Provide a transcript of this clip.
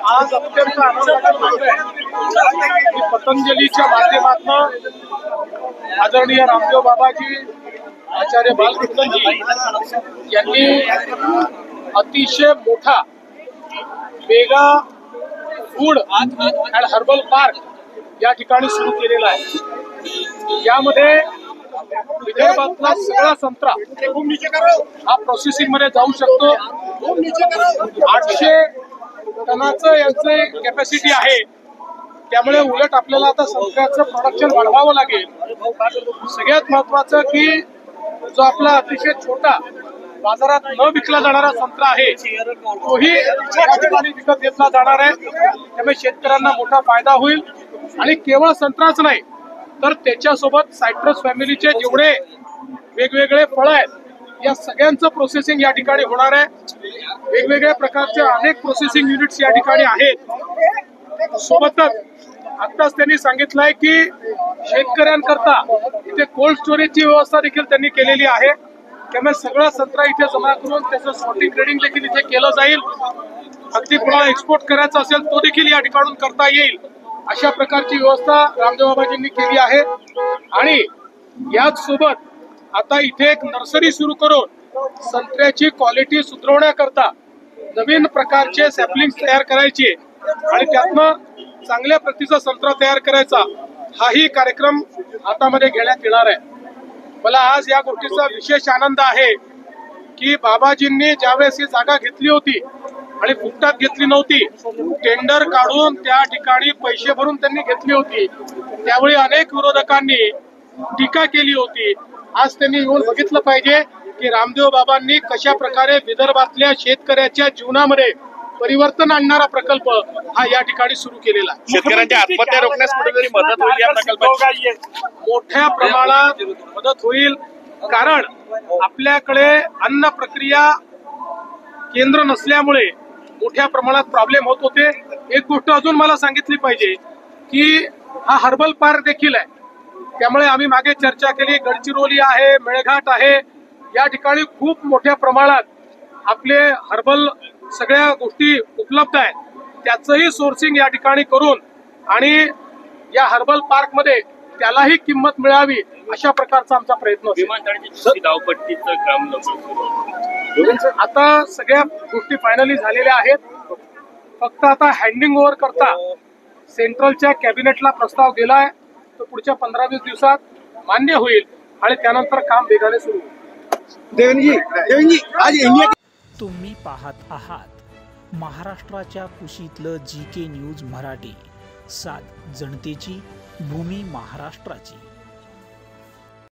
आज अत्यंत आनंदाची पतंजलीच्या माध्यमातून आदरणीय रामदेव बाबाजी आचार्य बालकृष्णजी यांनी अतिशय मोठा mega food and herbal park या ठिकाणी सुरू केलेला आहे। यामध्ये विदर्भातला सगळा संत्रा हा प्रोसेसिंग मध्ये जाऊ शकतो। 800 टनाचं यांचं कॅपॅसिटी आहे। त्यामुळे उलट आपल्याला आता संत्र्याचं प्रोडक्शन वाढवावं लागेल। सगळ्यात महत्वाचं की जो आपला अतिशय छोटा बाजारात न विकला जाणारा संत्रा आहे तोही या ठिकाणी विकत घेतला जाणार आहे। त्यामुळे शेतकऱ्यांना मोठा फायदा होईल आणि केवळ संत्राच नाही तर त्याच्यासोबत सायट्रस फॅमिलीचे जेवढे वेगवेगळे फळं आहेत या सगळ्यांचं प्रोसेसिंग या ठिकाणी होणार आहे। वेगवेगळ्या प्रकारचे अनेक प्रोसेसिंग युनिट्स या ठिकाणी आहेत। सोबतच आत्ताच त्यांनी सांगितलंय की शेतकऱ्यांकरता इथे कोल्ड स्टोरेजची व्यवस्था देखील त्यांनी केलेली आहे। त्यामुळे सगळा संत्रा इथे जमा करून त्याचं सॉर्टिंग ग्रेडिंग देखील इथे केलं जाईल। अगदी कोणाला एक्सपोर्ट करायचा असेल तो देखील या ठिकाणून करता येईल अशा प्रकारची व्यवस्था रामदेव बाबाजींनी केली आहे। आणि याच सोबत आता इथे एक नर्सरी सुरू करून संत्र्याची क्वालिटी सुधारण्याकरता नवीन प्रकारचे सॅपलिंग तयार करायचे आणि त्यातनं चांगल्या प्रतीचा संत्रा तयार करायचा हाही कार्यक्रम हातामध्ये घेण्यात येणार आहे। मला आज या गोष्टीचा विशेष आनंद आहे की बाबाजींनी ज्यावेळेस ही जागा घेतली होती आणि फुकटात घेतली नव्हती, टेंडर काढून त्या ठिकाणी पैसे भरून त्यांनी घेतली होती। त्यावेळी अनेक विरोधकांनी टीका केली होती। आज त्यांनी येऊन बघितलं पाहिजे की रामदेव बाबांनी कशा प्रकारे विदर्भातल्या शेतकऱ्याच्या जीवनामध्ये परिवर्तन आणणारा प्रकल्प हा या ठिकाणी सुरू केलेला आहे। शेतकऱ्यांच्या आत्महत्या रोखण्यास कुठेतरी मदत होईल या प्रकल्पाची मोठ्या प्रमाणात मदत होईल। कारण आपल्याकडे अन्न प्रक्रिया केंद्र नसल्यामुळे मोठ्या प्रमाणात प्रॉब्लेम होत होते। एक गोष्ट अजून मला सांगितली पाहिजे की हा हर्बल पार्क देखील आहे। त्यामुळे आम्ही मागे चर्चा केली, गडचिरोली आहे, मेळघाट आहे, या ठिकाणी खूप मोठ्या प्रमाणात आपले हर्बल सगळ्या गोष्टी उपलब्ध आहेत। त्याचंही सोर्सिंग या ठिकाणी करून आणि या हर्बल पार्क मध्ये त्यालाही किंमत मिळावी अशा प्रकारचा आमचा प्रयत्न विमानतळाची धावपट्टीचं काम आता सगळ्या गोष्टी फायनली झालेल्या आहेत। फक्त आता हँडिंग ओव्हर करता सेंट्रलच्या कॅबिनेटला प्रस्ताव गेलाय, तो पुढच्या 15-20 दिवसात मान्य होईल आणि त्यानंतर काम वेगाने सुरू होईल। तुम्ही पाहत आहात महाराष्ट्राच्या कुशीतलं GK न्यूज मराठी, सात जनतेची, भूमी महाराष्ट्राची।